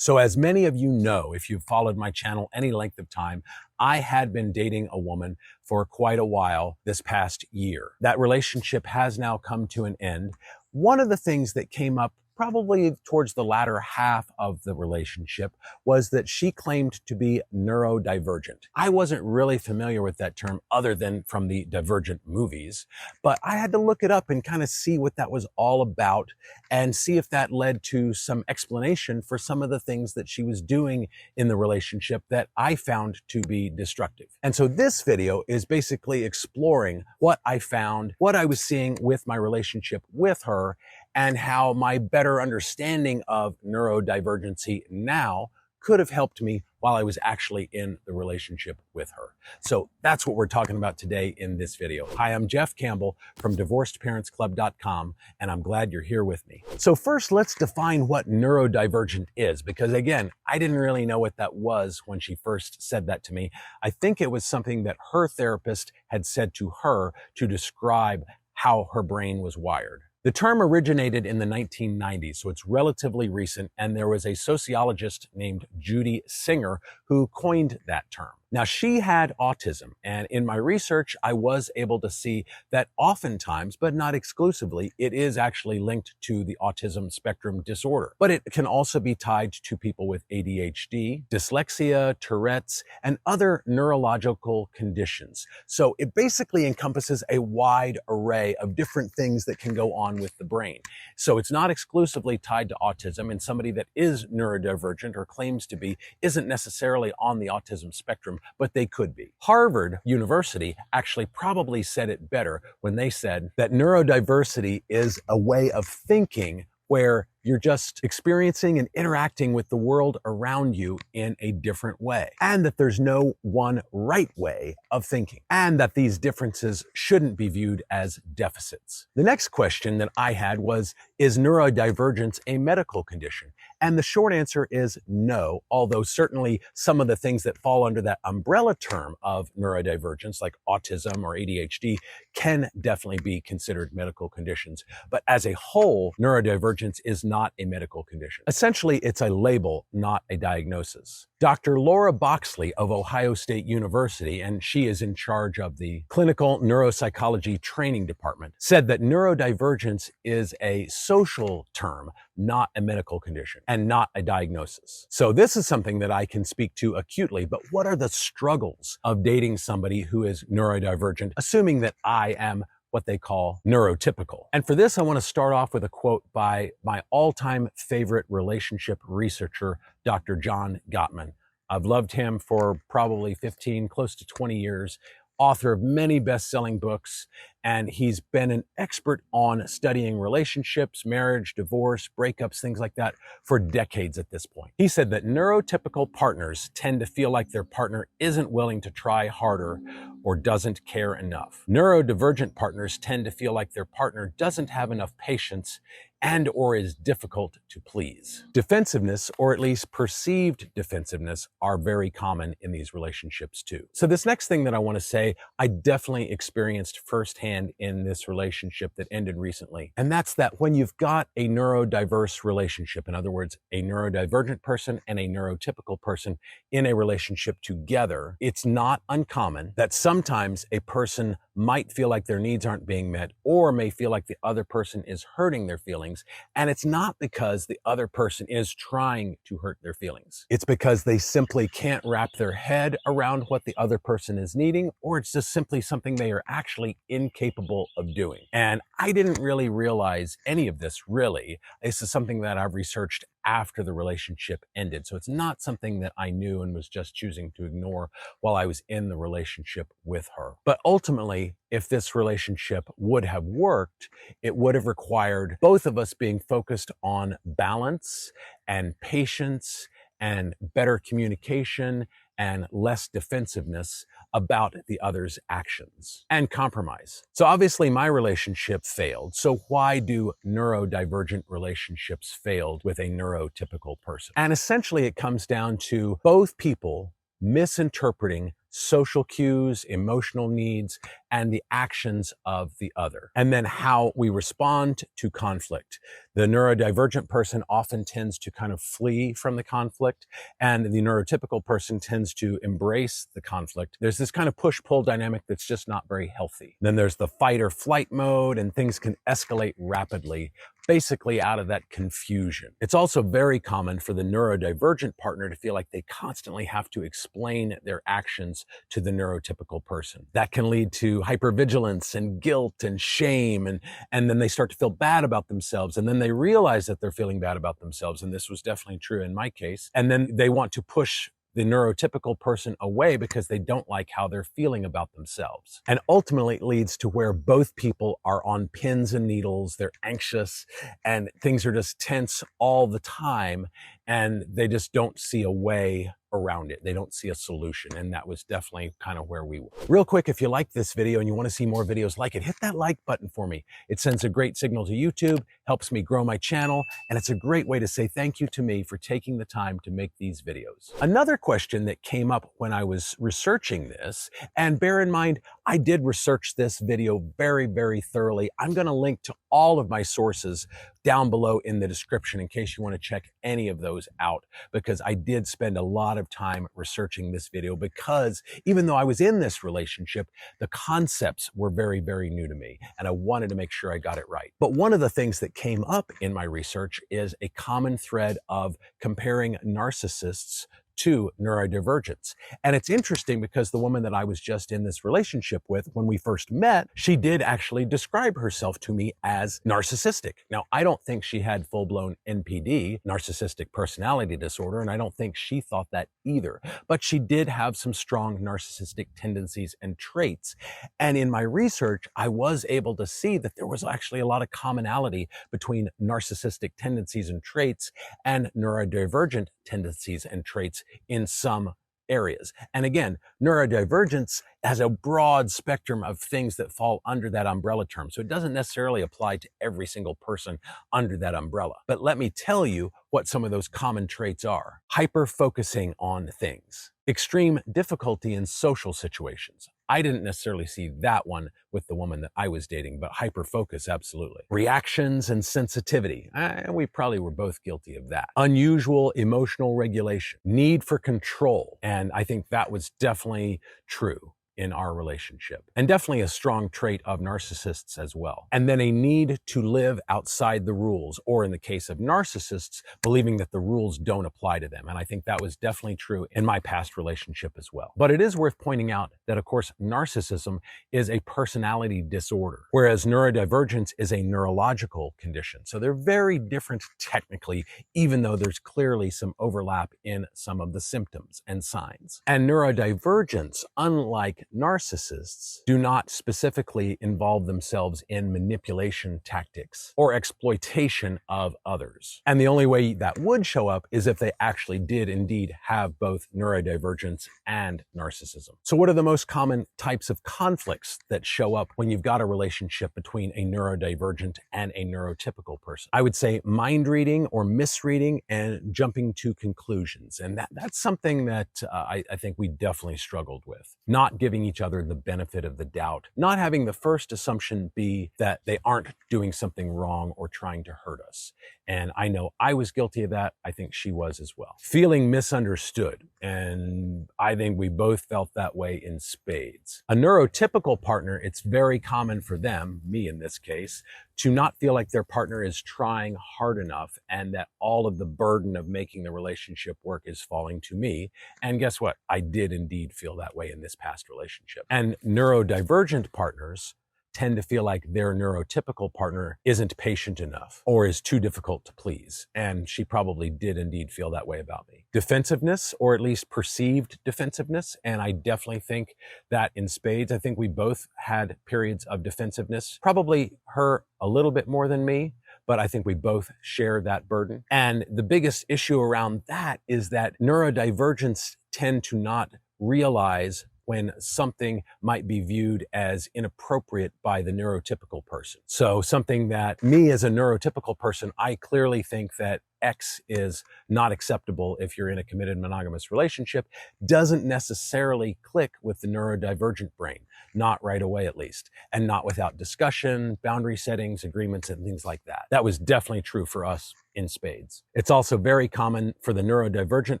So as many of you know, if you've followed my channel any length of time, I had been dating a woman for quite a while this past year. That relationship has now come to an end. One of the things that came up probably towards the latter half of the relationship was that she claimed to be neurodivergent. I wasn't really familiar with that term other than from the Divergent movies, but I had to look it up and kind of see what that was all about and see if that led to some explanation for some of the things that she was doing in the relationship that I found to be destructive. And so this video is basically exploring what I found, what I was seeing with my relationship with her, and how my better understanding of neurodivergency now could have helped me while I was actually in the relationship with her. So that's what we're talking about today in this video. Hi, I'm Jeff Campbell from DivorcedParentsClub.com, and I'm glad you're here with me. So first, let's define what neurodivergent is, because again, I didn't really know what that was when she first said that to me. I think it was something that her therapist had said to her to describe how her brain was wired. The term originated in the 1990s, so it's relatively recent, and there was a sociologist named Judy Singer who coined that term. Now, she had autism, and in my research, I was able to see that oftentimes, but not exclusively, it is actually linked to the autism spectrum disorder. But it can also be tied to people with ADHD, dyslexia, Tourette's, and other neurological conditions. So it basically encompasses a wide array of different things that can go on with the brain. So it's not exclusively tied to autism, and somebody that is neurodivergent or claims to be isn't necessarily on the autism spectrum, but they could be. Harvard University actually probably said it better when they said that neurodiversity is a way of thinking where you're just experiencing and interacting with the world around you in a different way, and that there's no one right way of thinking, and that these differences shouldn't be viewed as deficits. The next question that I had was, is neurodivergence a medical condition? And the short answer is no, although certainly some of the things that fall under that umbrella term of neurodivergence, like autism or ADHD, can definitely be considered medical conditions. But as a whole, neurodivergence is not a medical condition. Essentially, it's a label, not a diagnosis. Dr. Laura Boxley of Ohio State University, and she is in charge of the Clinical Neuropsychology Training Department, said that neurodivergence is a social term, not a medical condition, and not a diagnosis. So this is something that I can speak to acutely, but what are the struggles of dating somebody who is neurodivergent, assuming that I am what they call neurotypical? And for this, I want to start off with a quote by my all-time favorite relationship researcher, Dr. John Gottman. I've loved him for probably 15, close to 20 years, author of many best-selling books, and he's been an expert on studying relationships, marriage, divorce, breakups, things like that for decades at this point. He said that neurotypical partners tend to feel like their partner isn't willing to try harder or doesn't care enough. Neurodivergent partners tend to feel like their partner doesn't have enough patience and or is difficult to please. Defensiveness, or at least perceived defensiveness, are very common in these relationships too. So this next thing that I want to say, I definitely experienced firsthand in this relationship that ended recently. And that's that when you've got a neurodiverse relationship, in other words, a neurodivergent person and a neurotypical person in a relationship together, it's not uncommon that sometimes a person might feel like their needs aren't being met, or may feel like the other person is hurting their feelings. And it's not because the other person is trying to hurt their feelings. It's because they simply can't wrap their head around what the other person is needing, or it's just simply something they are actually incapable of doing. And I didn't really realize any of this, really. This is something that I've researched after the relationship ended. So it's not something that I knew and was just choosing to ignore while I was in the relationship with her. But ultimately, if this relationship would have worked, it would have required both of us being focused on balance and patience and better communication and less defensiveness about the other's actions, and compromise. So obviously my relationship failed. So why do neurodivergent relationships fail with a neurotypical person? And essentially it comes down to both people misinterpreting social cues, emotional needs, and the actions of the other. And then how we respond to conflict. The neurodivergent person often tends to kind of flee from the conflict, and the neurotypical person tends to embrace the conflict. There's this kind of push-pull dynamic that's just not very healthy. Then there's the fight or flight mode, and things can escalate rapidly, basically out of that confusion. It's also very common for the neurodivergent partner to feel like they constantly have to explain their actions to the neurotypical person. That can lead to hypervigilance and guilt and shame, and then they start to feel bad about themselves, and then they realize that they're feeling bad about themselves, and this was definitely true in my case, and then they want to push the neurotypical person away because they don't like how they're feeling about themselves. And ultimately it leads to where both people are on pins and needles, they're anxious, and things are just tense all the time, and they just don't see a way around it. They don't see a solution, and that was definitely kind of where we were. Real quick, if you like this video and you want to see more videos like it, hit that like button for me. It sends a great signal to YouTube, helps me grow my channel, and it's a great way to say thank you to me for taking the time to make these videos. Another question that came up when I was researching this, and bear in mind, I did research this video very, very thoroughly. I'm going to link to all of my sources down below in the description in case you want to check any of those out, because I did spend a lot of time researching this video, because even though I was in this relationship, the concepts were very, very new to me, and I wanted to make sure I got it right. But one of the things that came up in my research is a common thread of comparing narcissists to neurodivergence. And it's interesting because the woman that I was just in this relationship with, when we first met, she did actually describe herself to me as narcissistic. Now, I don't think she had full-blown NPD, narcissistic personality disorder, and I don't think she thought that either. But she did have some strong narcissistic tendencies and traits. And in my research, I was able to see that there was actually a lot of commonality between narcissistic tendencies and traits and neurodivergent tendencies and traits in some areas. And again, neurodivergence has a broad spectrum of things that fall under that umbrella term. So it doesn't necessarily apply to every single person under that umbrella. But let me tell you what some of those common traits are. Hyper-focusing on things. Extreme difficulty in social situations. I didn't necessarily see that one with the woman that I was dating, but hyper-focus, absolutely. Reactions and sensitivity. We probably were both guilty of that. Unusual emotional regulation. Need for control. And I think that was definitely true in our relationship, and definitely a strong trait of narcissists as well. And then a need to live outside the rules, or in the case of narcissists, believing that the rules don't apply to them. And I think that was definitely true in my past relationship as well. But it is worth pointing out that, of course, narcissism is a personality disorder, whereas neurodivergence is a neurological condition. So they're very different technically, even though there's clearly some overlap in some of the symptoms and signs. And neurodivergence, unlike narcissists, do not specifically involve themselves in manipulation tactics or exploitation of others. And the only way that would show up is if they actually did indeed have both neurodivergence and narcissism. So what are the most common types of conflicts that show up when you've got a relationship between a neurodivergent and a neurotypical person? I would say mind reading or misreading and jumping to conclusions. And that's something that I think we definitely struggled with. Not giving each other the benefit of the doubt, not having the first assumption be that they aren't doing something wrong or trying to hurt us. And I know I was guilty of that. I think she was as well. Feeling misunderstood. And I think we both felt that way in spades. A neurotypical partner, it's very common for them, me in this case, to not feel like their partner is trying hard enough and that all of the burden of making the relationship work is falling to me. And guess what? I did indeed feel that way in this past relationship. And neurodivergent partners tend to feel like their neurotypical partner isn't patient enough or is too difficult to please. And she probably did indeed feel that way about me. Defensiveness, or at least perceived defensiveness. And I definitely think that in spades, I think we both had periods of defensiveness, probably her a little bit more than me, but I think we both share that burden. And the biggest issue around that is that neurodivergents tend to not realize when something might be viewed as inappropriate by the neurotypical person. So something that me as a neurotypical person, I clearly think that X is not acceptable if you're in a committed monogamous relationship doesn't necessarily click with the neurodivergent brain, not right away at least, and not without discussion, boundary settings, agreements, and things like that. That was definitely true for us in spades. It's also very common for the neurodivergent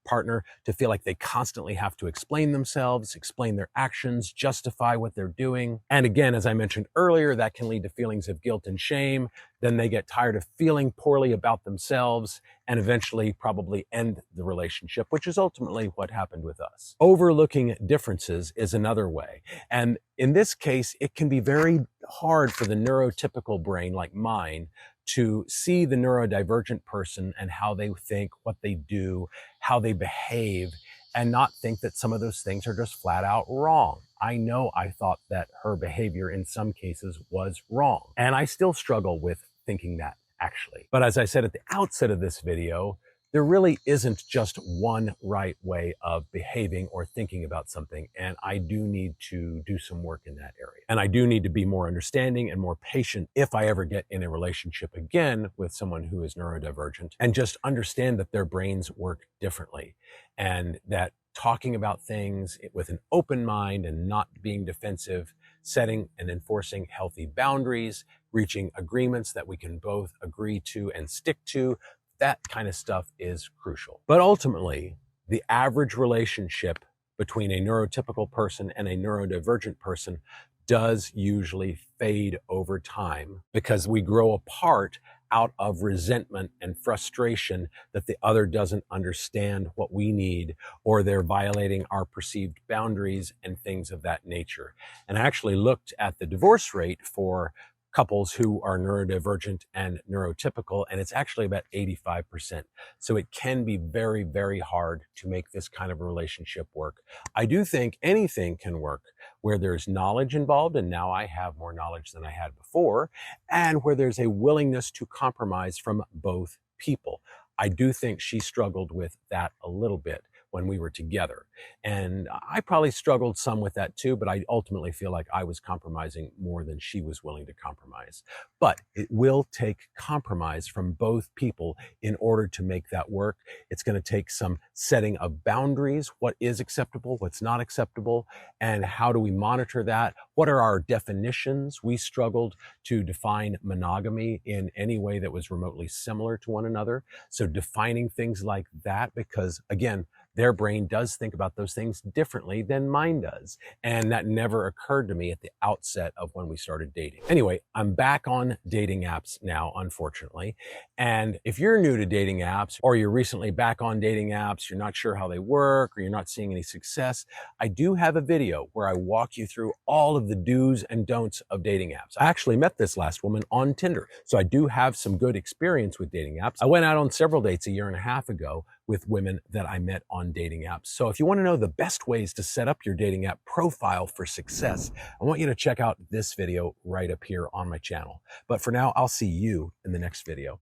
partner to feel like they constantly have to explain themselves, explain their actions, justify what they're doing. And again, as I mentioned earlier, that can lead to feelings of guilt and shame. Then they get tired of feeling poorly about themselves and eventually probably end the relationship, which is ultimately what happened with us. Overlooking differences is another way. And in this case, it can be very hard for the neurotypical brain like mine to see the neurodivergent person and how they think, what they do, how they behave, and not think that some of those things are just flat out wrong. I know I thought that her behavior in some cases was wrong, and I still struggle with thinking that actually. But as I said at the outset of this video, there really isn't just one right way of behaving or thinking about something, and I do need to do some work in that area. And I do need to be more understanding and more patient if I ever get in a relationship again with someone who is neurodivergent, and just understand that their brains work differently, and that talking about things with an open mind and not being defensive, setting and enforcing healthy boundaries, reaching agreements that we can both agree to and stick to, that kind of stuff is crucial. But ultimately, the average relationship between a neurotypical person and a neurodivergent person does usually fade over time because we grow apart out of resentment and frustration that the other doesn't understand what we need, or they're violating our perceived boundaries and things of that nature. And I actually looked at the divorce rate for couples who are neurodivergent and neurotypical, and it's actually about 85%. So it can be very, very hard to make this kind of a relationship work. I do think anything can work where there's knowledge involved, and now I have more knowledge than I had before, and where there's a willingness to compromise from both people. I do think she struggled with that a little bit when we were together. And I probably struggled some with that too, but I ultimately feel like I was compromising more than she was willing to compromise. But it will take compromise from both people in order to make that work. It's going to take some setting of boundaries. What is acceptable? What's not acceptable? And how do we monitor that? What are our definitions? We struggled to define monogamy in any way that was remotely similar to one another. So defining things like that, because again, their brain does think about those things differently than mine does. And that never occurred to me at the outset of when we started dating. Anyway, I'm back on dating apps now, unfortunately. And if you're new to dating apps, or you're recently back on dating apps, you're not sure how they work, or you're not seeing any success, I do have a video where I walk you through all of the do's and don'ts of dating apps. I actually met this last woman on Tinder, so I do have some good experience with dating apps. I went out on several dates a year and a half ago with women that I met on dating apps. So if you want to know the best ways to set up your dating app profile for success, I want you to check out this video right up here on my channel. But for now, I'll see you in the next video.